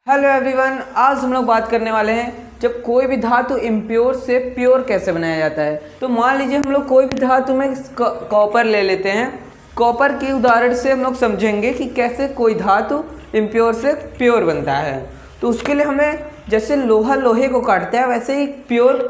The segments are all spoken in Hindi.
हेलो एवरीवन, आज हम लोग बात करने वाले हैं जब कोई भी धातु इम्प्योर से प्योर कैसे बनाया जाता है। तो मान लीजिए हम लोग कोई भी धातु में कॉपर ले लेते हैं। कॉपर के उदाहरण से हम लोग समझेंगे कि कैसे कोई धातु इम्प्योर से प्योर बनता है। तो उसके लिए हमें जैसे लोहा लोहे को काटता है वैसे ही प्योर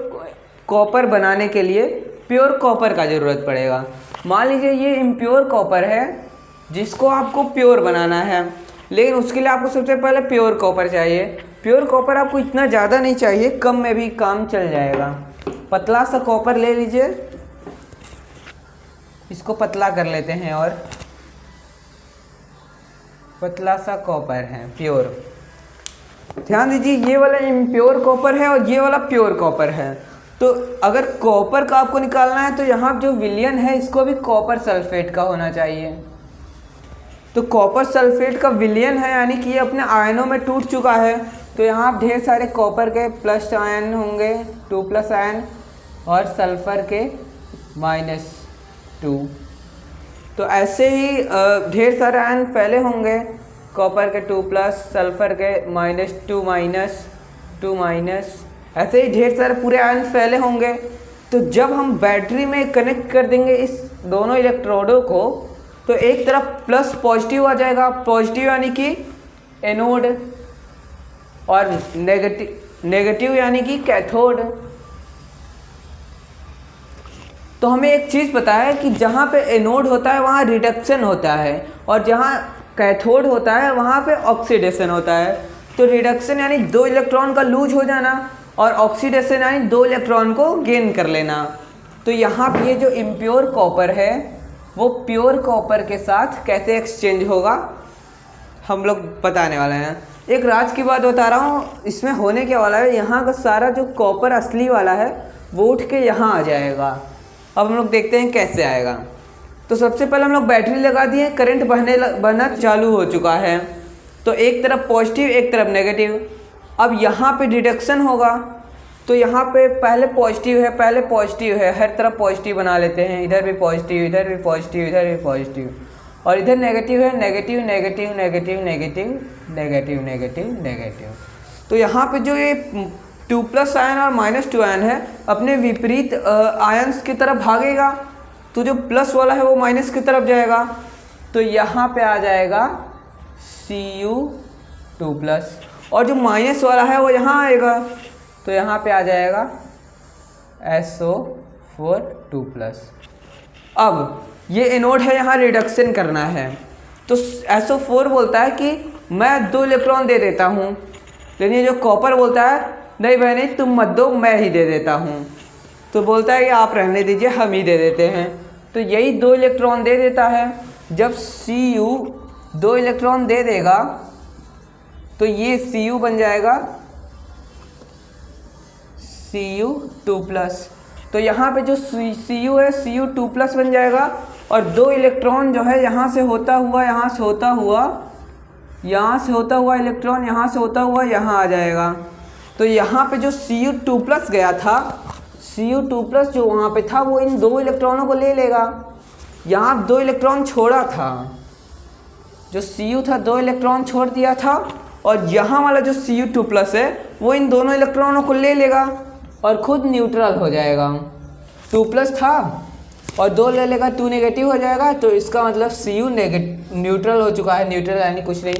कॉपर बनाने के लिए प्योर कॉपर का ज़रूरत पड़ेगा। मान लीजिए ये इम्प्योर कॉपर है जिसको आपको प्योर बनाना है, लेकिन उसके लिए आपको सबसे पहले प्योर कॉपर चाहिए। प्योर कॉपर आपको इतना ज़्यादा नहीं चाहिए, कम में भी काम चल जाएगा। पतला सा कॉपर ले लीजिए, इसको पतला कर लेते हैं और पतला सा कॉपर है प्योर। ध्यान दीजिए ये वाला इम्प्योर कॉपर है और ये वाला प्योर कॉपर है। तो अगर कॉपर का आपको निकालना है तो यहाँ जो विलयन है इसको भी कॉपर सल्फेट का होना चाहिए। तो कॉपर सल्फेट का विलयन है यानी कि ये अपने आयनों में टूट चुका है। तो यहाँ ढेर सारे कॉपर के प्लस आयन होंगे 2+ आयन और सल्फर के -2। तो ऐसे ही ढेर सारे आयन फैले होंगे, कॉपर के 2+, सल्फर के -2 ऐसे ही ढेर सारे पूरे आयन फैले होंगे। तो जब हम बैटरी में कनेक्ट कर देंगे इस दोनों इलेक्ट्रोडों को तो एक तरफ प्लस पॉजिटिव आ जाएगा, पॉजिटिव यानी कि एनोड, और नेगेटिव यानी कि कैथोड। तो हमें एक चीज़ पता है कि जहाँ पे एनोड होता है वहाँ रिडक्शन होता है और जहाँ कैथोड होता है वहाँ पे ऑक्सीडेशन होता है। तो रिडक्शन यानी 2 इलेक्ट्रॉन का लूज हो जाना और ऑक्सीडेशन यानी 2 इलेक्ट्रॉन को गेन कर लेना। तो यहाँ पे ये जो इम्प्योर कॉपर है वो प्योर कॉपर के साथ कैसे एक्सचेंज होगा हम लोग बताने वाले हैं। एक राज की बात बता रहा हूँ, इसमें होने क्या वाला है, यहाँ का सारा जो कॉपर असली वाला है वो उठ के यहाँ आ जाएगा। अब हम लोग देखते हैं कैसे आएगा। तो सबसे पहले हम लोग बैटरी लगा दिए, करंट बहना चालू हो चुका है। तो एक तरफ पॉजिटिव एक तरफ नेगेटिव। अब यहाँ पे डिडक्शन होगा तो यहाँ पे पहले पॉजिटिव है, हर तरफ पॉजिटिव बना लेते हैं। इधर भी पॉजिटिव, इधर भी पॉजिटिव, इधर भी पॉजिटिव, और इधर नेगेटिव है, negative negative negative negative negative negative negative. तो यहाँ पे जो ये 2+ आयन और -2 आयन है अपने विपरीत आयन्स की तरफ भागेगा। तो जो प्लस वाला है वो माइनस की तरफ जाएगा। तो यहाँ पे आ जाएगा Cu2+, और जो माइनस वाला है वो यहाँ आएगा। तो यहाँ पे आ जाएगा SO4 2+। अब ये एनोड है, यहाँ रिडक्शन करना है। तो SO4 बोलता है कि मैं 2 इलेक्ट्रॉन दे देता हूँ, लेकिन ये जो कॉपर बोलता है नहीं भाई नहीं, तुम मत दो, मैं ही दे देता हूँ। तो बोलता है कि आप रहने दीजिए, हम ही दे देते हैं। तो यही 2 इलेक्ट्रॉन दे देता है। जब Cu 2 इलेक्ट्रॉन दे देगा तो ये Cu बन जाएगा Cu2+। तो यहाँ पे जो Cu है Cu2+ बन जाएगा, और 2 इलेक्ट्रॉन जो है यहाँ से होता हुआ यहाँ से होता हुआ इलेक्ट्रॉन यहाँ से होता हुआ यहाँ आ जाएगा। तो यहाँ पे जो Cu2+ गया था, Cu2+ जो वहाँ पे था वो इन 2 इलेक्ट्रॉनों को ले लेगा। यहाँ 2 इलेक्ट्रॉन छोड़ा था, जो Cu था 2 इलेक्ट्रॉन छोड़ दिया था, और यहाँ वाला जो Cu2+ है वो इन दोनों इलेक्ट्रॉनों को ले लेगा और खुद न्यूट्रल हो जाएगा। 2+ था और 2 ले लेगा, 2 नेगेटिव हो जाएगा। तो इसका मतलब Cu न्यूट्रल हो चुका है, न्यूट्रल यानी कुछ नहीं।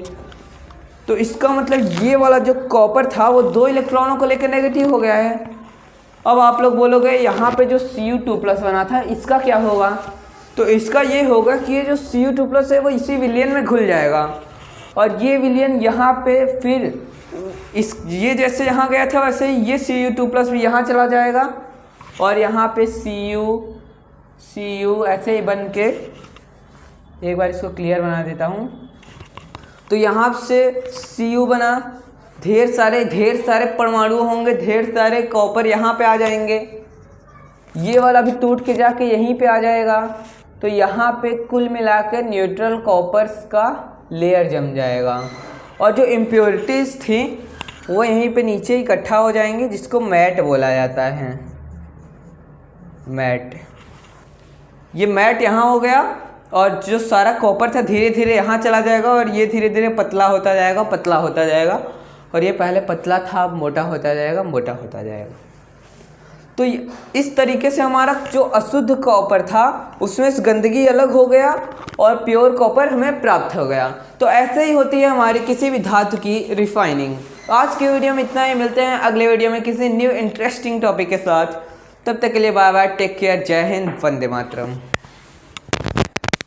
तो इसका मतलब ये वाला जो कॉपर था वो 2 इलेक्ट्रॉनों को लेकर नेगेटिव हो गया है। अब आप लोग बोलोगे यहाँ पे जो Cu2+ बना था इसका क्या होगा। तो इसका ये होगा कि ये जो Cu2+ है वो इसी विलयन में घुल जाएगा, और ये विलयन यहाँ पे फिर ये जैसे यहाँ गया था वैसे ही ये Cu2+ भी यहाँ चला जाएगा, और यहाँ पे Cu ऐसे ही बन के, एक बार इसको क्लियर बना देता हूँ। तो यहाँ से Cu बना, ढेर सारे परमाणु होंगे, ढेर सारे कॉपर यहाँ पे आ जाएंगे। ये वाला भी टूट के जाके यहीं पे आ जाएगा। तो यहाँ पे कुल मिलाकर न्यूट्रल कॉपर्स का लेयर जम जाएगा, और जो इम्प्योरिटीज़ थी वो यहीं पे नीचे इकट्ठा हो जाएंगे, जिसको मैट बोला जाता है। मैट, ये मैट यहाँ हो गया, और जो सारा कॉपर था धीरे धीरे यहाँ चला जाएगा और ये धीरे धीरे पतला होता जाएगा और ये पहले पतला था, अब मोटा होता जाएगा, मोटा होता जाएगा। तो इस तरीके से हमारा जो अशुद्ध कॉपर था उसमें से गंदगी अलग हो गया और प्योर कॉपर हमें प्राप्त हो गया। तो ऐसे ही होती है हमारी किसी भी धातु की रिफाइनिंग। आज की वीडियो में इतना ही, मिलते हैं अगले वीडियो में किसी न्यू इंटरेस्टिंग टॉपिक के साथ। तब तक के लिए बाय बाय, टेक केयर, जय हिंद, वंदे मातरम।